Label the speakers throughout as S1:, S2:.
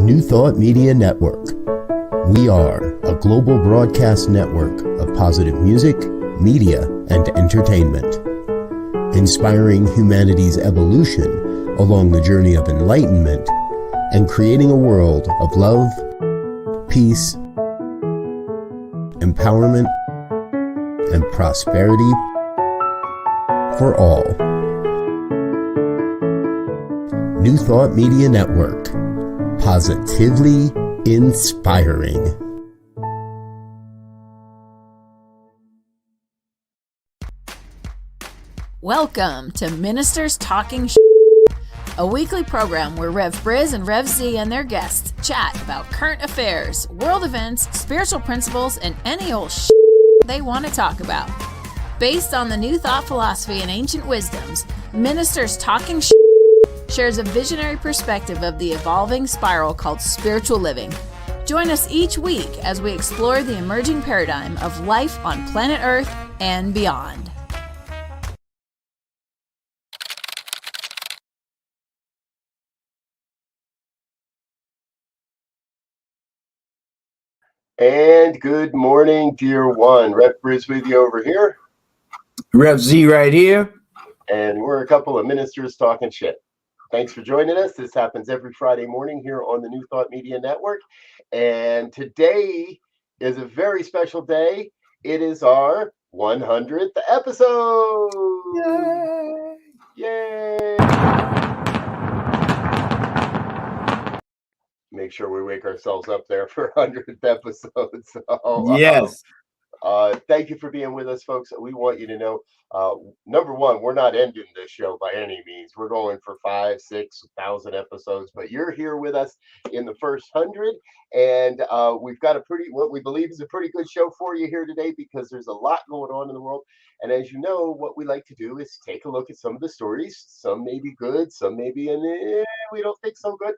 S1: New Thought Media Network. We are a global broadcast network of positive music, media, and entertainment, inspiring humanity's evolution along the journey of enlightenment and creating a world of love, peace, empowerment, and prosperity for all. New Thought Media Network. Positively inspiring.
S2: Welcome to Ministers Talking a weekly program where Rev BRZ and Rev Z and their guests chat about current affairs, world events, spiritual principles, and any old they want to talk about. Based on the New Thought philosophy and ancient wisdoms, Ministers Talking shares a visionary perspective of the evolving spiral called spiritual living. Join us each week as we explore the emerging paradigm of life on planet Earth and beyond.
S3: And good morning, dear one. Rev BRZ with you over here.
S4: Rev Z right here.
S3: And we're a couple of ministers talking shit. Thanks for joining us. This happens every Friday morning here on the New Thought Media Network. And today is a very special day. It is our 100th episode.
S4: Yay!
S3: Yay! Make sure we wake ourselves up there for 100th episode. So,
S4: yes.
S3: Thank you for being with us, folks. We want you to know, number one, we're not ending this show by any means. We're going for 5,000, 6,000 episodes, but you're here with us in the first 100, and we've got what we believe is a pretty good show for you here today because there's a lot going on in the world. And as you know, what we like to do is take a look at some of the stories. Some may be good, some may be we don't think so good,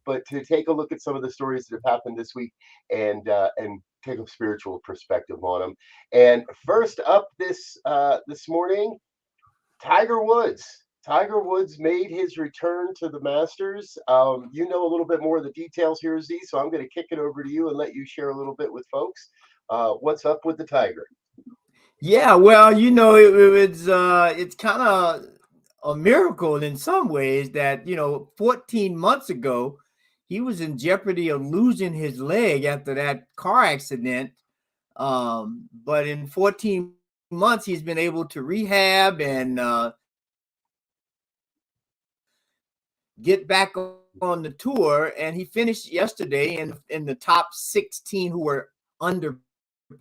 S3: but to take a look at some of the stories that have happened this week and take a spiritual perspective on them. And first up this morning, Tiger Woods. Tiger Woods made his return to the Masters. You know a little bit more of the details here, Z, so I'm going to kick it over to you and let you share a little bit with folks. What's up with the Tiger?
S4: Yeah, well, you know, it's kind of a miracle in some ways that, 14 months ago, he was in jeopardy of losing his leg after that car accident. But in 14 months, he's been able to rehab and get back on the tour. And he finished yesterday in the top 16 who were under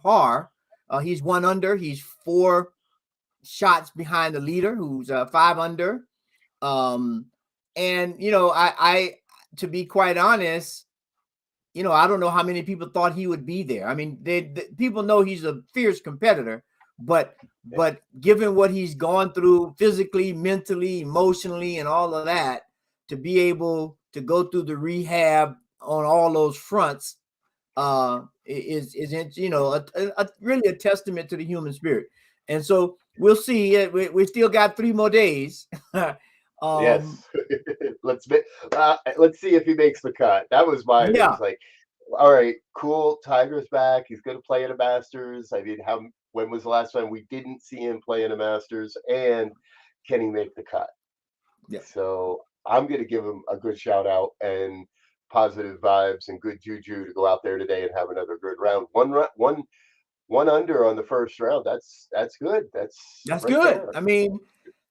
S4: par. He's 1 under. He's 4 shots behind the leader, who's 5 under. And I to be quite honest, I don't know how many people thought he would be there. I mean, people know he's a fierce competitor, but given what he's gone through physically, mentally, emotionally, and all of that, to be able to go through the rehab on all those fronts is really a testament to the human spirit. And so we'll see. We still got 3 more days.
S3: Yes. Let's see if he makes the cut. That was my
S4: yeah.
S3: It's like, all right, cool. Tiger's back. He's going to play at a Masters. I mean, when was the last time we didn't see him play in a Masters? And can he make the cut?
S4: Yeah.
S3: So I'm going to give him a good shout out and positive vibes and good juju to go out there today and have another good round. One under on the first round. That's good. That's
S4: right
S3: good.
S4: There. I mean,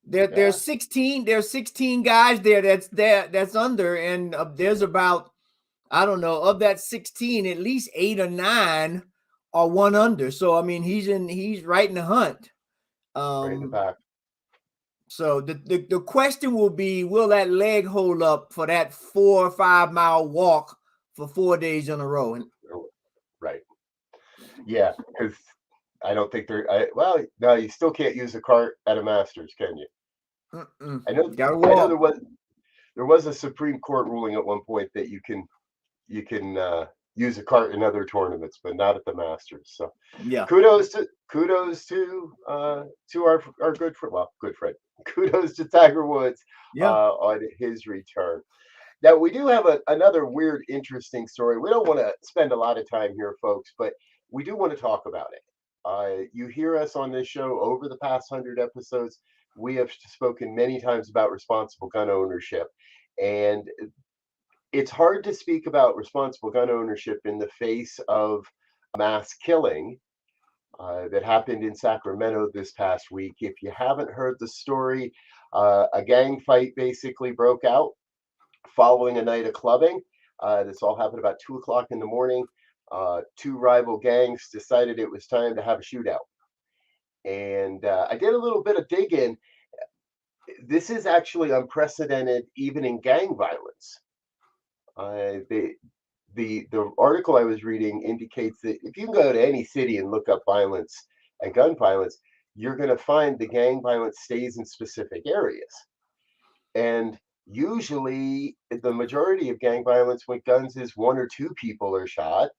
S4: there's 16 guys that's under, and there's about, I don't know, of that 16, at least 8 or 9 are 1 under. So I mean, he's right in the hunt.
S3: Right in the back.
S4: So the question will be, will that leg hold up for that 4 or 5 mile walk for 4 days in a row?
S3: Right. Yeah, because I don't think no, you still can't use a cart at a Masters, can you? I know there was a Supreme Court ruling at one point that you can use a cart in other tournaments, but not at the Masters. So
S4: yeah,
S3: kudos to our good friend. Kudos to Tiger Woods on his return. Now, we do have another weird, interesting story. We don't want to spend a lot of time here, folks, but we do want to talk about it. You hear us on this show over the past 100 episodes. We have spoken many times about responsible gun ownership. And it's hard to speak about responsible gun ownership in the face of a mass killing that happened in Sacramento this past week. If you haven't heard the story, a gang fight basically broke out following a night of clubbing. This all happened about 2 o'clock in the morning. Two rival gangs decided it was time to have a shootout. And I did a little bit of digging. This is actually unprecedented, even in gang violence. The article I was reading indicates that if you can go to any city and look up violence and gun violence, you're going to find the gang violence stays in specific areas. And usually, the majority of gang violence with guns is one or two people are shot,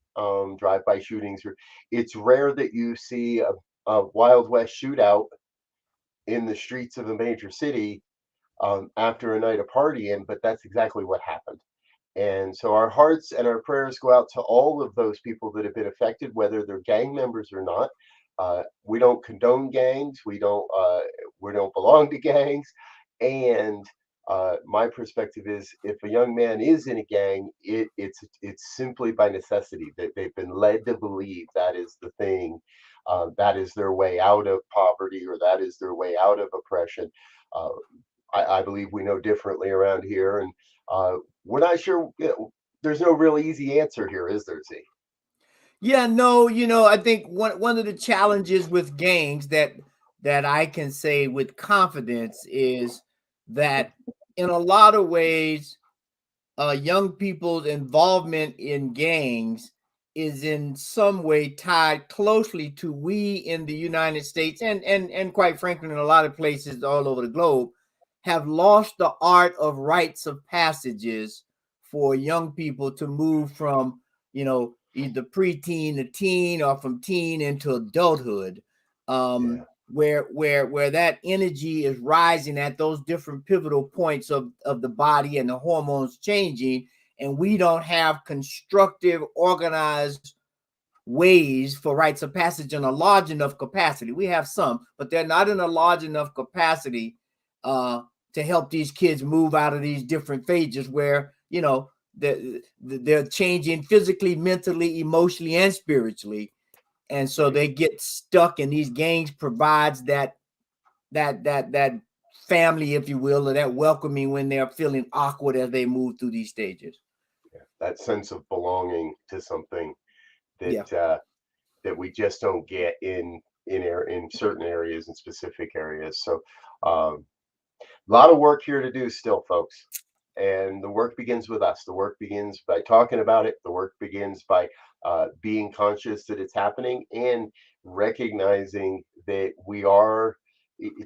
S3: drive-by shootings. It's rare that you see a Wild West shootout in the streets of a major city after a night of partying, but that's exactly what happened. And so our hearts and our prayers go out to all of those people that have been affected, whether they're gang members or not. We don't condone gangs. We don't belong to gangs. And my perspective is, if a young man is in a gang, it's simply by necessity that they've been led to believe that is the thing, that is their way out of poverty, or that is their way out of oppression. I believe we know differently around here, and we're not sure. There's no real easy answer here, is there, Z?
S4: Yeah, no, I think one of the challenges with gangs that I can say with confidence is that in a lot of ways, young people's involvement in gangs is in some way tied closely to we in the United States and quite frankly in a lot of places all over the globe have lost the art of rites of passages for young people to move from, either preteen to teen or from teen into adulthood, where that energy is rising at those different pivotal points of the body and the hormones changing, and we don't have constructive, organized ways for rites of passage in a large enough capacity. We have some, but they're not in a large enough capacity to help these kids move out of these different phases where, they're changing physically, mentally, emotionally, and spiritually. And so they get stuck, and these gangs provides that family, if you will, or that welcoming when they're feeling awkward as they move through these stages.
S3: Yeah, that sense of belonging to something that that we just don't get in certain areas, in specific areas. So a lot of work here to do still, folks. And the work begins with us. The work begins by talking about it. The work begins by being conscious that it's happening and recognizing that we are,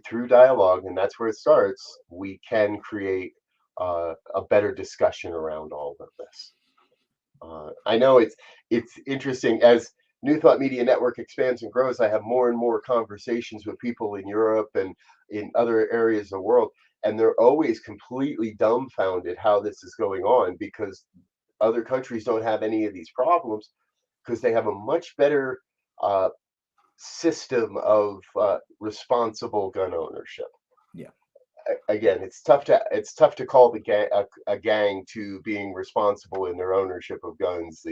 S3: through dialogue, and that's where it starts, we can create a better discussion around all of this. I know it's interesting as New Thought Media Network expands and grows. I have more and more conversations with people in Europe and in other areas of the world, and they're always completely dumbfounded how this is going on, because other countries don't have any of these problems because they have a much better system of responsible gun ownership.
S4: Yeah.
S3: Again, it's tough to call the gang a gang to being responsible in their ownership of guns.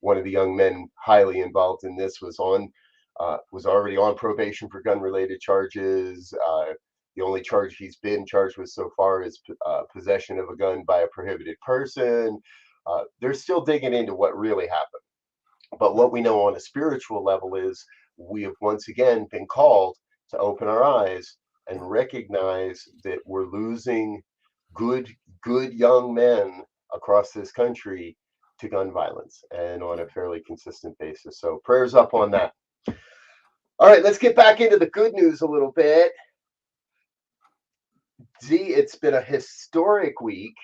S3: One of the young men highly involved in this was already on probation for gun related charges. The only charge he's been charged with so far is possession of a gun by a prohibited person. They're still digging into what really happened. But what we know on a spiritual level is we have once again been called to open our eyes and recognize that we're losing good young men across this country to gun violence, and on a fairly consistent basis. So prayers up on that. All right, let's get back into the good news a little bit. Z, it's been a historic week,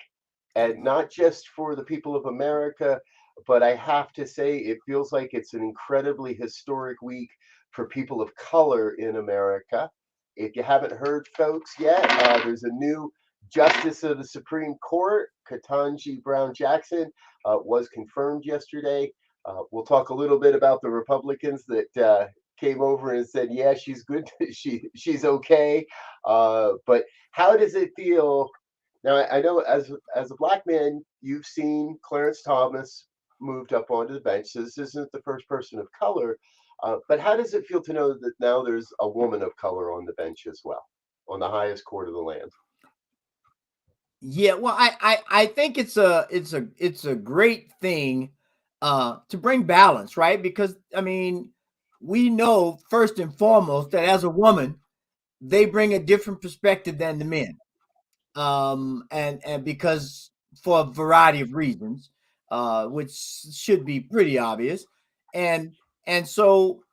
S3: and not just for the people of America, but I have to say it feels like it's an incredibly historic week for people of color in America. If you haven't heard, folks, yet, there's a new Justice of the Supreme Court, Ketanji Brown Jackson, was confirmed yesterday. We'll talk a little bit about the Republicans that came over and said, "Yeah, she's good. She's okay." But how does it feel? Now, I know as a black man, you've seen Clarence Thomas moved up onto the bench. So this isn't the first person of color. But how does it feel to know that now there's a woman of color on the bench as well, on the highest court of the land?
S4: Yeah, well, I think it's a great thing to bring balance, right? Because I mean, we know first and foremost that as a woman, they bring a different perspective than the men. And because for a variety of reasons, which should be pretty obvious. And so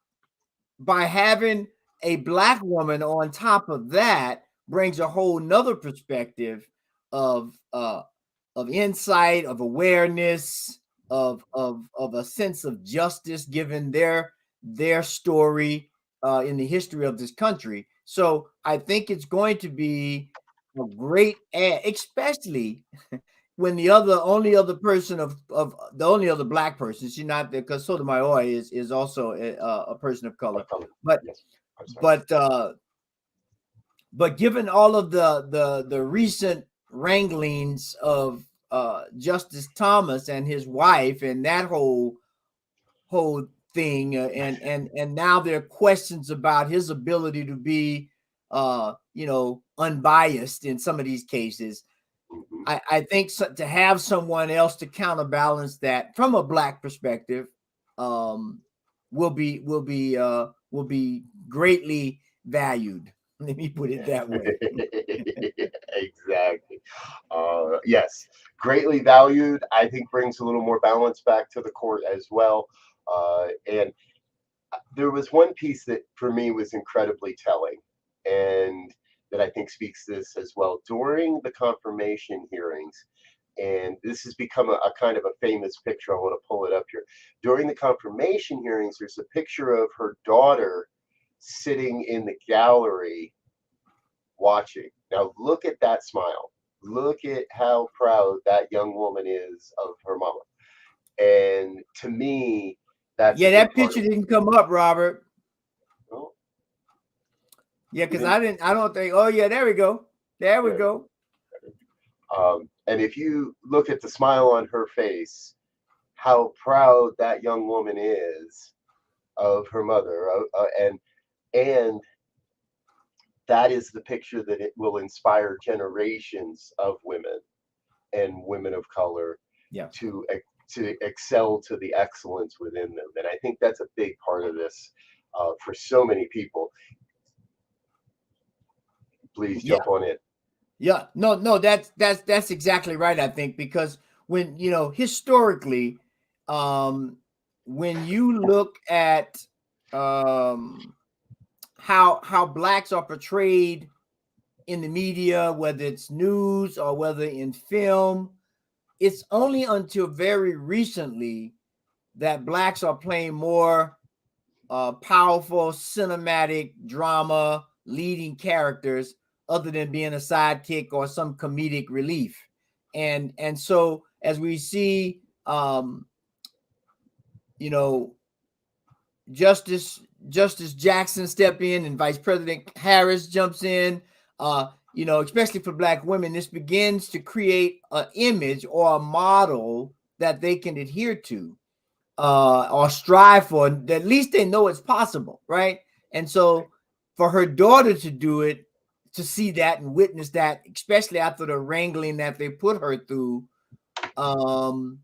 S4: by having a black woman on top of that brings a whole nother perspective of insight, of awareness, of a sense of justice given their story in the history of this country. So I think it's going to be a great ad, especially when the only other person of the only other black person, she's not there because Sotomayor is also a person of color, but
S3: Yes. I'm sorry.
S4: but given all of the recent wranglings of Justice Thomas and his wife and that whole thing, and now there are questions about his ability to be unbiased in some of these cases.
S3: Mhm.
S4: I think to have someone else to counterbalance that from a black perspective will be greatly valued. Let me put it that way.
S3: Exactly. Yes, greatly valued. I think brings a little more balance back to the court as well. And there was one piece that for me was incredibly telling, and that I think speaks to this as well. During the confirmation hearings, and this has become a kind of a famous picture. I want to pull it up here. During the confirmation hearings, there's a picture of her daughter sitting in the gallery watching. Now, look at that smile. Look at how proud that young woman is of her mama. And to me, that's a
S4: Yeah,
S3: big
S4: that
S3: part
S4: picture
S3: of it.
S4: didn't come up, Robert.
S3: Oh,
S4: Yeah,
S3: you
S4: because
S3: didn't.
S4: I don't think. Oh yeah, there we go. There we
S3: There.
S4: go.
S3: And if you look at the smile on her face, how proud that young woman is of her mother, and that is the picture that it will inspire generations of women and women of color
S4: Yeah.
S3: to to excel to the excellence within them. And I think that's a big part of this for so many people. Please
S4: Yeah.
S3: jump on it.
S4: Yeah. No, that's exactly right, I think, because when historically, um, when you look at um how blacks are portrayed in the media, whether it's news or whether in film, it's only until very recently that blacks are playing more powerful cinematic drama leading characters other than being a sidekick or some comedic relief. And so as we see you know Justice Jackson step in and Vice President Harris jumps in, especially for black women, this begins to create an image or a model that they can adhere to or strive for. At least they know it's possible, right? And so for her daughter to do it, to see that and witness that, especially after the wrangling that they put her through, um,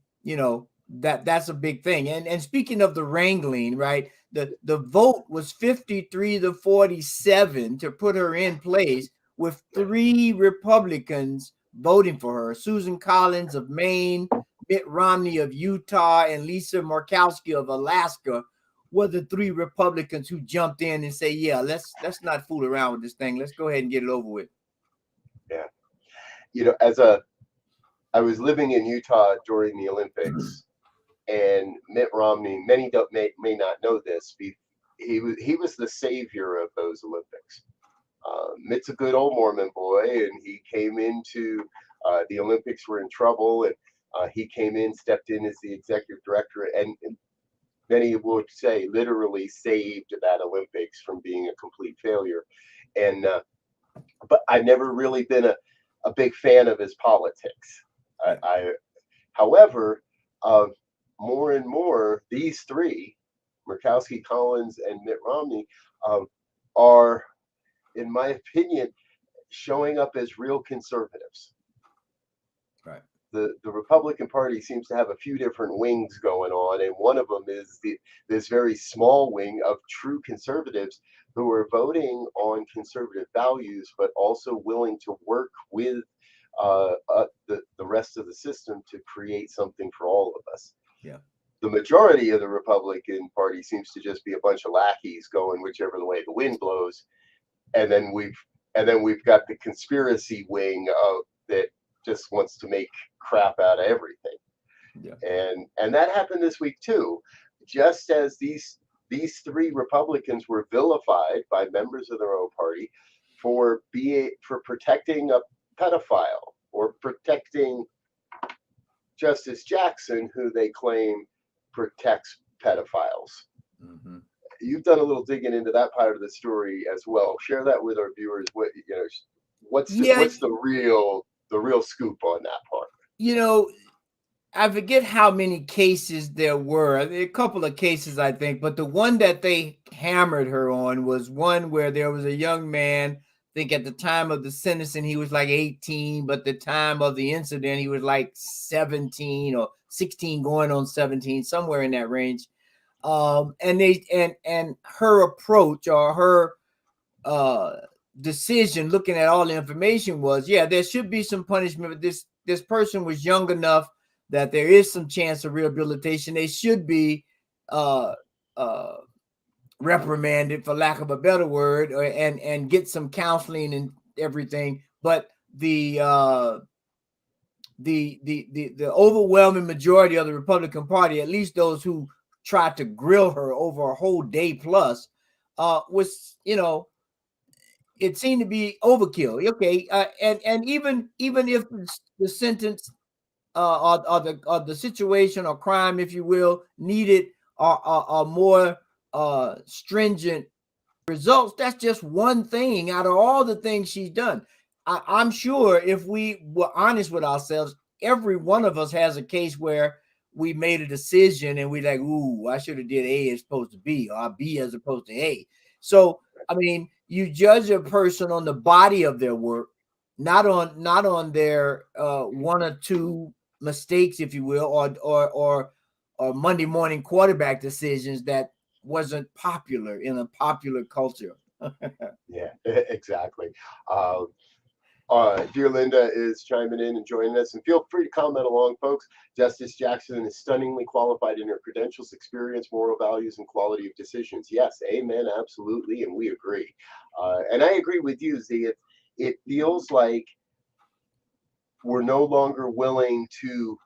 S4: that's a big thing. And speaking of the wrangling, right? The vote was 53-47 to put her in place, with 3 Republicans voting for her: Susan Collins of Maine, Mitt Romney of Utah, and Lisa Murkowski of Alaska were the 3 Republicans who jumped in and say, yeah, let's not fool around with this thing. Let's go ahead and get it over with.
S3: Yeah. I was living in Utah during the Olympics, and Mitt Romney. Many may not know this. He was the savior of those Olympics. Mitt's a good old Mormon boy, and he came into the Olympics were in trouble, and he came in, stepped in as the executive director, and many would say literally saved that Olympics from being a complete failure. And but I've never really been a big fan of his politics. However, more and more, these three, Murkowski, Collins, and Mitt Romney, are, in my opinion, showing up as real conservatives.
S4: Right.
S3: The Republican Party seems to have a few different wings going on, and one of them is this very small wing of true conservatives who are voting on conservative values, but also willing to work with the rest of the system to create something for all of us.
S4: Yeah.
S3: The majority of the Republican Party seems to just be a bunch of lackeys going whichever the way the wind blows, and then we've got the conspiracy wing of that just wants to make crap out of everything.
S4: Yeah.
S3: And that happened this week too. Just as these three Republicans were vilified by members of their own party for protecting a pedophile or protecting Justice Jackson, who they claim protects pedophiles.
S4: Mm-hmm.
S3: You've done a little digging into that part of the story as well. Share that with our viewers. What's the real scoop on that part?
S4: I forget how many cases there were. A couple of cases, I think, but the one that they hammered her on was one where there was a young man. I think at the time of the sentencing, he was like 18, but the time of the incident, he was like 17 or 16 going on 17, somewhere in that range. And her approach or her decision, looking at all the information, was, yeah, there should be some punishment, but this person was young enough that there is some chance of rehabilitation. They should be reprimanded, for lack of a better word, and get some counseling and everything. But the overwhelming majority of the Republican Party, at least those who tried to grill her over a whole day plus, was, it seemed to be overkill. Okay, and even if the sentence or the situation or crime, if you will, needed a more stringent results, that's just one thing out of all the things she's done. I'm sure if we were honest with ourselves, every one of us has a case where we made a decision and we like, ooh, I should have did A as opposed to B, or B as opposed to A. So, I mean, you judge a person on the body of their work, not on their one or two mistakes, if you will, or Monday morning quarterback decisions that wasn't popular in a popular culture.
S3: Yeah, exactly. Dear Linda is chiming in and joining us, and feel free to comment along, folks. Justice Jackson is stunningly qualified in her credentials, experience, moral values, and quality of decisions. Yes, amen, absolutely, and we agree. And I agree with you, Z. It feels like we're no longer willing to,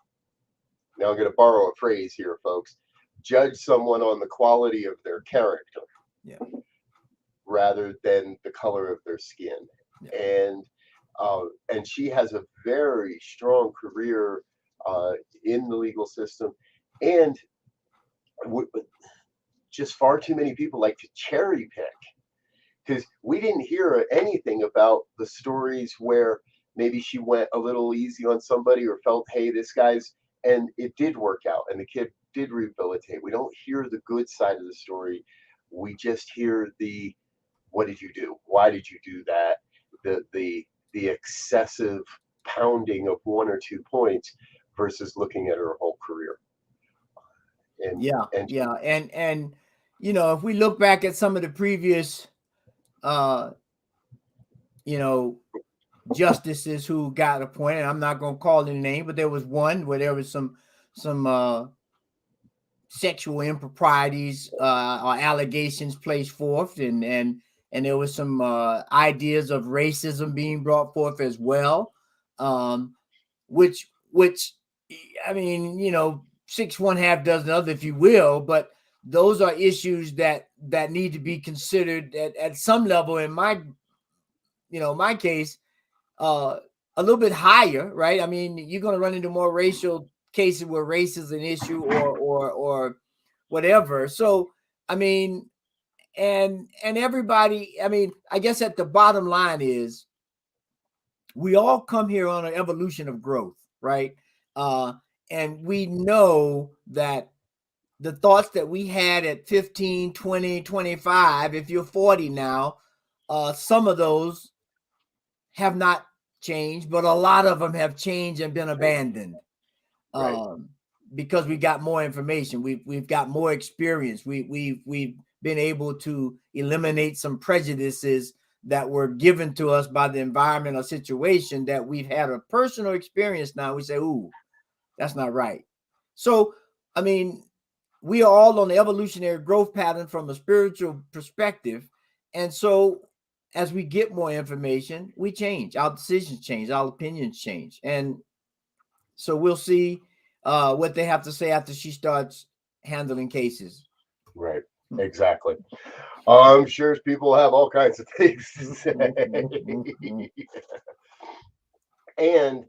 S3: now I'm going to borrow a phrase here, folks, judge someone on the quality of their character,
S4: yeah,
S3: rather than the color of their skin. Yeah. And she has a very strong career in the legal system, and just far too many people like to cherry pick, because we didn't hear anything about the stories where maybe she went a little easy on somebody or felt, hey, this guy's, and it did work out and the kid did rehabilitate. We don't hear the good side of the story. We just hear the, what did you do? Why did you do that? The excessive pounding of 1 or 2 points versus looking at her whole career.
S4: And if we look back at some of the previous justices who got appointed, I'm not going to call their name, but there was one where there was some sexual improprieties or allegations placed forth, and there was some ideas of racism being brought forth as well, which I mean, 6 1/2 dozen other, if you will, but those are issues that need to be considered at some level, in my my case, a little bit higher, right? I mean, you're going to run into more racial cases where race is an issue or whatever. So, I mean, and everybody, I mean, I guess at the bottom line is we all come here on an evolution of growth, right? And we know that the thoughts that we had at 15, 20, 25, if you're 40 now, some of those have not changed, but a lot of them have changed and been abandoned.
S3: Right.
S4: Because we got more information, we've got more experience, we've been able to eliminate some prejudices that were given to us by the environment or situation that we've had a personal experience. Now we say, ooh, that's not right. So, I mean, we are all on the evolutionary growth pattern from a spiritual perspective. And so as we get more information, we change, our decisions change, our opinions change. And so we'll see what they have to say after she starts handling cases.
S3: Right. Exactly. I'm sure people have all kinds of things to say. And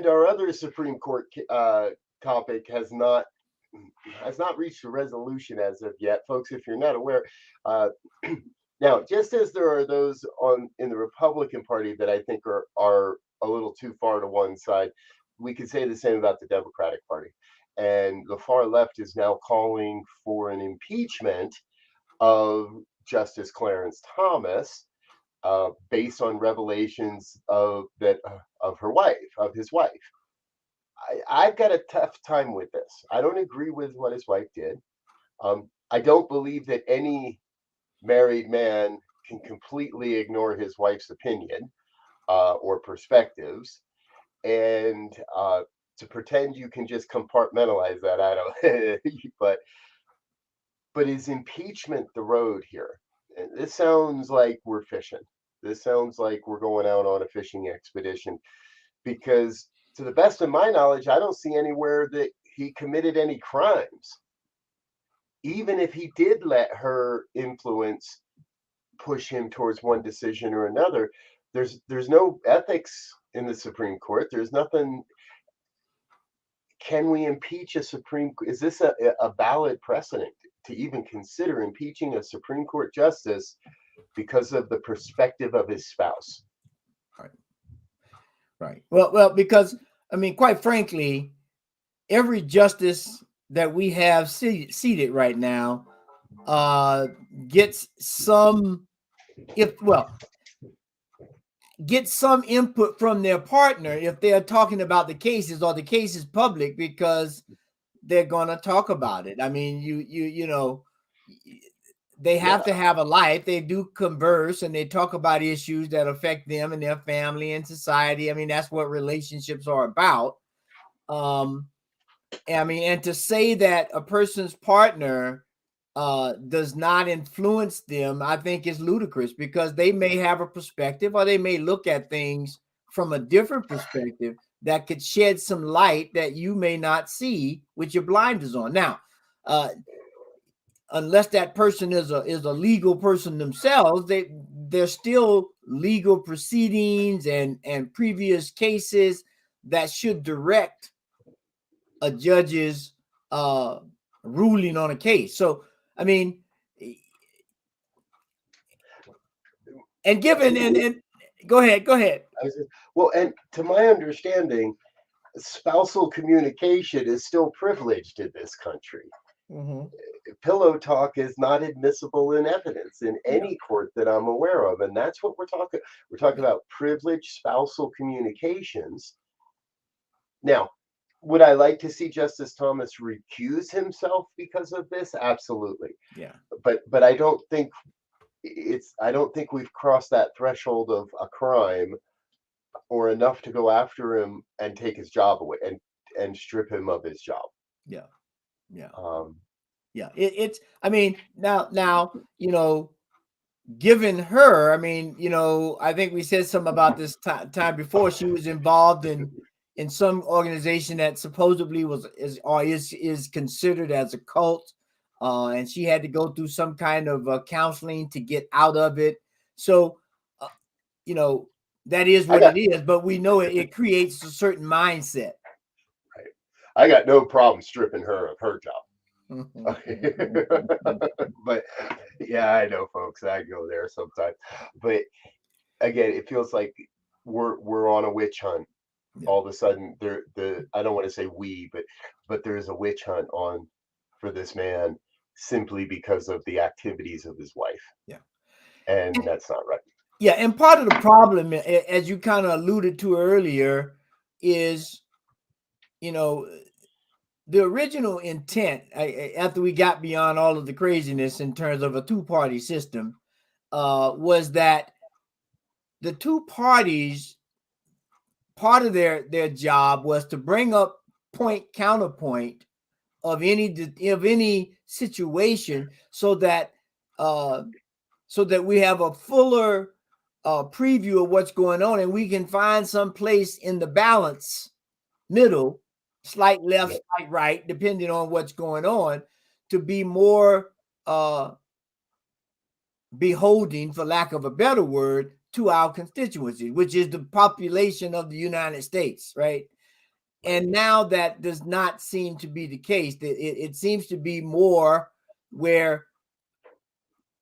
S3: our other Supreme Court topic has not reached a resolution as of yet, folks. If you're not aware, now just as there are those in the Republican Party that I think are a little too far to one side, we could say the same about the Democratic Party. And the far left is now calling for an impeachment of Justice Clarence Thomas, based on revelations of his wife. I've got a tough time with this. I don't agree with what his wife did. I don't believe that any married man can completely ignore his wife's opinion or perspectives, and to pretend you can just compartmentalize that, I don't. But is impeachment the road here? This sounds like we're fishing. This sounds like we're going out on a fishing expedition, because to the best of my knowledge, I don't see anywhere that he committed any crimes. Even if he did let her influence push him towards one decision or another, there's no ethics in the Supreme Court. There's nothing. Can we impeach a is this a valid precedent to even consider impeaching a Supreme Court justice because of the perspective of his spouse?
S4: Right. Well, because I mean, quite frankly, every justice that we have seated right now gets some input from their partner if they're talking about the cases, or the case is public, because they're going to talk about it. I mean, you know, they have to have a life. They do converse and they talk about issues that affect them and their family and society. I mean, that's what relationships are about. I mean, and to say that a person's partner does not influence them, I think is ludicrous, because they may have a perspective, or they may look at things from a different perspective that could shed some light that you may not see with your blinders on. Now, unless that person is a legal person themselves, there's still legal proceedings and previous cases that should direct a judge's ruling on a case. So, I mean, and given and go ahead.
S3: Well, and to my understanding, spousal communication is still privileged in this country. Mm-hmm. Pillow talk is not admissible in evidence in any court that I'm aware of, and that's what we're talking. We're talking about privileged spousal communications. Now, would I like to see Justice Thomas recuse himself because of this? Absolutely.
S4: Yeah.
S3: But I don't think we've crossed that threshold of a crime or enough to go after him and take his job away and strip him of his job.
S4: Yeah. It's I mean, now, you know, given her, I mean, you know, I think we said something about this time before. She was involved in some organization that supposedly is considered as a cult, and she had to go through some kind of counseling to get out of it. So you know, that is what it is, but we know it creates a certain mindset.
S3: Right. I got no problem stripping her of her job. But yeah, I know, folks. I go there sometimes. But again, it feels like we're on a witch hunt.
S4: Yeah.
S3: All of a sudden, I don't want to say but there's a witch hunt on for this man simply because of the activities of his wife.
S4: Yeah.
S3: And that's not right.
S4: Yeah, and part of the problem, as you kind of alluded to earlier, is, you know, the original intent, after we got beyond all of the craziness in terms of a two-party system, was that the two parties, part of their job was to bring up counterpoint of any situation, so that we have a fuller preview of what's going on, and we can find some place in the balance, middle, slight left, slight right, depending on what's going on, to be more beholding, for lack of a better word, to our constituency, which is the population of the United States, right? And now that does not seem to be the case. It seems to be more where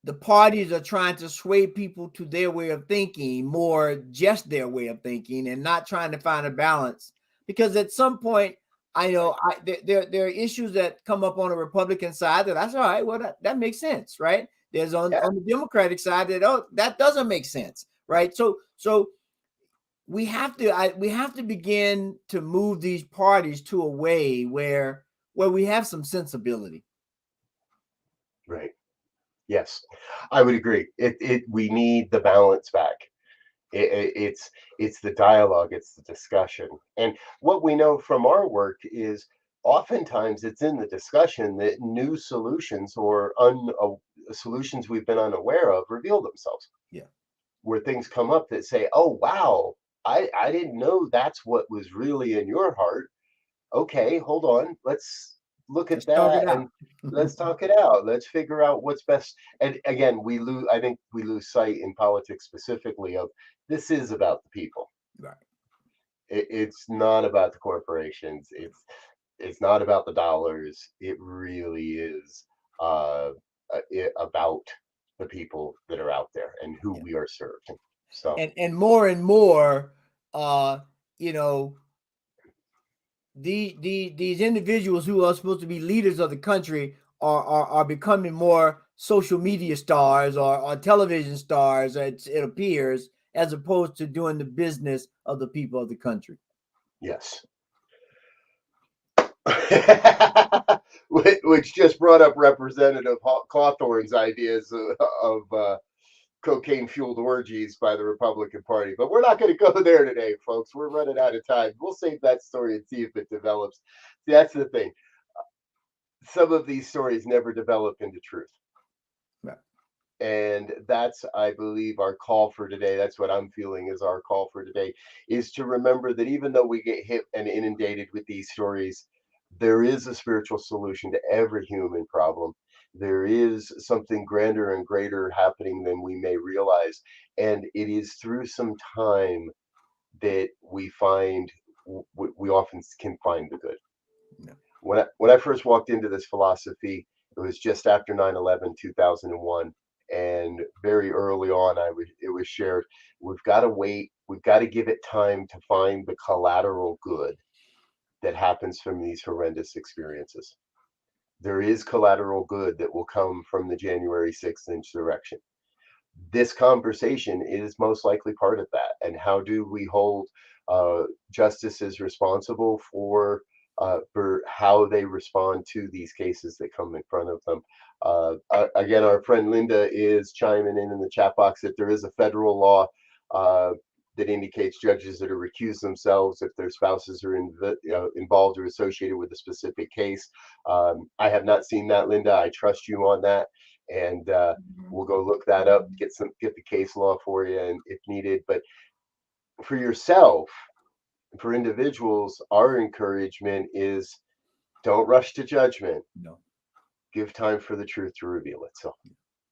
S4: the parties are trying to sway people to their way of thinking, more just their way of thinking, and not trying to find a balance. Because at some point, I know there are issues that come up on the Republican side that's all right. Well, that makes sense, right? There's on the Democratic side that doesn't make sense, right? So we have to begin to move these parties to a way where we have some sensibility.
S3: Right. Yes, I would agree. We need the balance back. It's the dialogue, it's the discussion. And what we know from our work is oftentimes it's in the discussion that new solutions or solutions we've been unaware of reveal themselves.
S4: Yeah.
S3: Where things come up that say, oh, wow, I didn't know that's what was really in your heart. Okay, hold on. Let's look at that and let's talk it out. Let's figure out what's best. And again, I think we lose sight in politics specifically of this is about the people.
S4: Right.
S3: It's not about the corporations. It's not about the dollars. It really is about the people that are out there and who we are serving. So
S4: and more, you know, these individuals who are supposed to be leaders of the country are becoming more social media stars or television stars, it appears, as opposed to doing the business of the people of the country.
S3: Yes. Which just brought up Representative Cawthorn's ideas of cocaine-fueled orgies by the Republican Party. But we're not going to go there today, folks. We're running out of time. We'll save that story and see if it develops. See, that's the thing. Some of these stories never develop into truth.
S4: Right.
S3: And that's, I believe, our call for today. That's what I'm feeling is our call for today, is to remember that even though we get hit and inundated with these stories, there is a spiritual solution to every human problem. There is something grander and greater happening than we may realize. And it is through some time that we often can find the good.
S4: Yeah.
S3: When I first walked into this philosophy, it was just after 9/11, 2001. And very early on, it was shared, we've got to wait. We've got to give it time to find the collateral good that happens from these horrendous experiences. There is collateral good that will come from the January 6th insurrection. This conversation is most likely part of that. And how do we hold justices responsible for how they respond to these cases that come in front of them? Again, our friend Linda is chiming in the chat box that there is a federal law that indicates judges that are recused themselves if their spouses are involved or associated with a specific case. I have not seen that, Linda. I trust you on that, and we'll go look that up, get the case law for you, and if needed. But for yourself, for individuals, our encouragement is don't rush to judgment.
S4: No.
S3: Give time for the truth to reveal itself.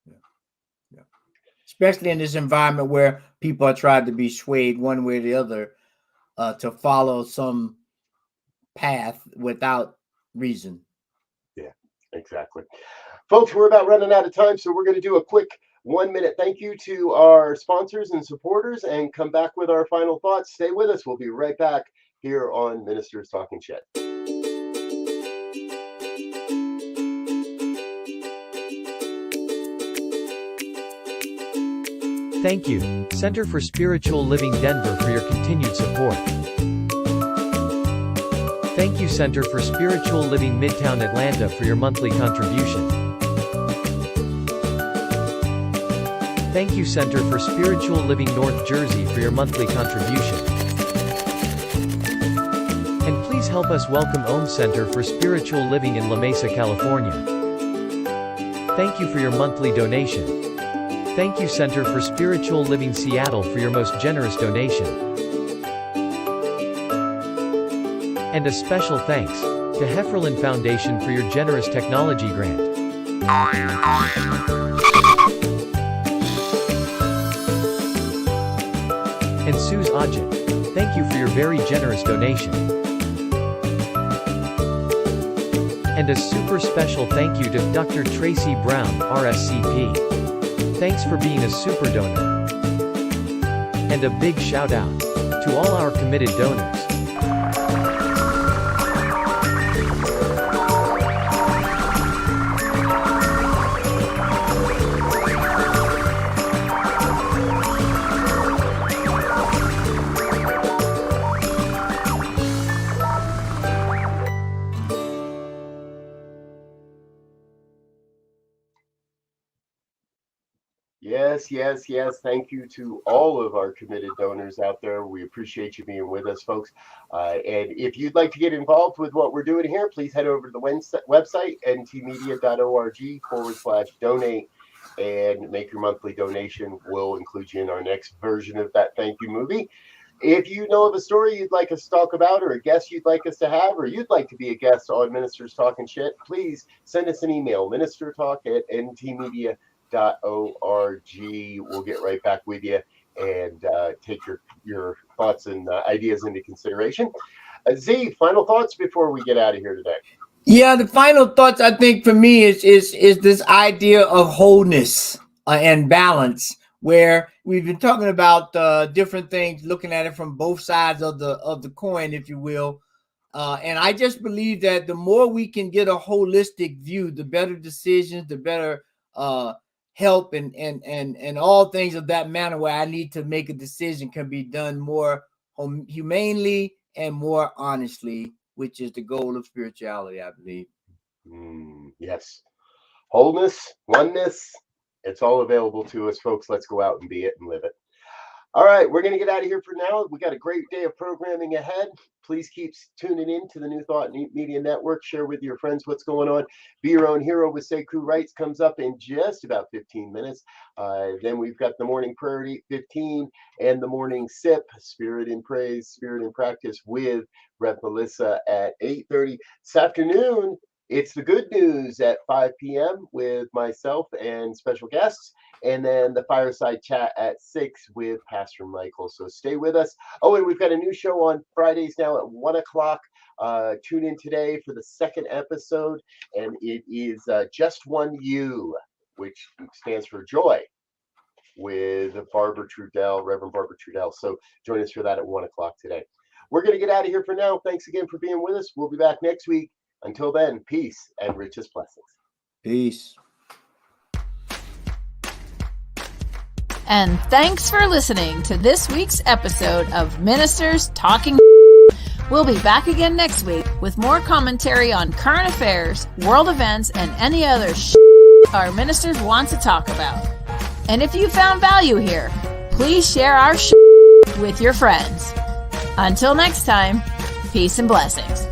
S4: Yeah. especially in this environment where people are trying to be swayed one way or the other to follow some path without reason.
S3: Yeah, exactly. Folks, we're about running out of time, so we're going to do a quick 1-minute thank you to our sponsors and supporters and come back with our final thoughts. Stay with us. We'll be right back here on Ministers Talking Shit.
S5: Thank you, Center for Spiritual Living Denver, for your continued support. Thank you, Center for Spiritual Living Midtown Atlanta, for your monthly contribution. Thank you, Center for Spiritual Living North Jersey, for your monthly contribution. And please help us welcome Om Center for Spiritual Living in La Mesa, California. Thank you for your monthly donation. Thank you, Center for Spiritual Living Seattle, for your most generous donation. And a special thanks to Hefferlin Foundation for your generous technology grant. And Suze Ajit, thank you for your very generous donation. And a super special thank you to Dr. Tracy Brown, RSCP. Thanks for being a super donor. And a big shout out to all our committed donors.
S3: Yes. Thank you to all of our committed donors out there. We appreciate you being with us, folks. And if you'd like to get involved with what we're doing here, please head over to the website, ntmedia.org/donate, and make your monthly donation. We'll include you in our next version of that thank you movie. If you know of a story you'd like us to talk about, or a guest you'd like us to have, or you'd like to be a guest on Ministers Talking Shit, please send us an email, ministertalk@ntmedia.org. We'll get right back with you and take your thoughts and ideas into consideration. Z, final thoughts before we get out of here today?
S4: Yeah, the final thoughts, I think, for me is this idea of wholeness and balance, where we've been talking about different things, looking at it from both sides of the coin, if you will. And I just believe that the more we can get a holistic view, the better decisions, the better help and all things of that manner, where I need to make a decision, can be done more humanely and more honestly, which is the goal of spirituality, I believe.
S3: Yes. Wholeness, oneness, it's all available to us, folks. Let's go out and be it and live it. All right, we're going to get out of here for now. We got a great day of programming ahead. Please keep tuning in to the New Thought Media Network. Share with your friends what's going on. Be Your Own Hero with Sekou Wrights comes up in just about 15 minutes. Then we've got the Morning Prayer at 8:15 and the Morning Sip, Spirit in Praise, Spirit in Practice with Rev Melissa at 8:30. This afternoon, it's the Good News at 5 p.m. with myself and special guests. And then the Fireside Chat at 6 with Pastor Michael. So stay with us. Oh, and we've got a new show on Fridays now at 1 o'clock. Tune in today for the second episode. And it is Just One You, which stands for joy, with Barbara Trudell, Reverend Barbara Trudell. So join us for that at 1 o'clock today. We're going to get out of here for now. Thanks again for being with us. We'll be back next week. Until then, peace and richest blessings.
S4: Peace.
S2: And thanks for listening to this week's episode of Ministers Talking. We'll be back again next week with more commentary on current affairs, world events, and any other our ministers want to talk about. And if you found value here, please share our with your friends. Until next time, peace and blessings.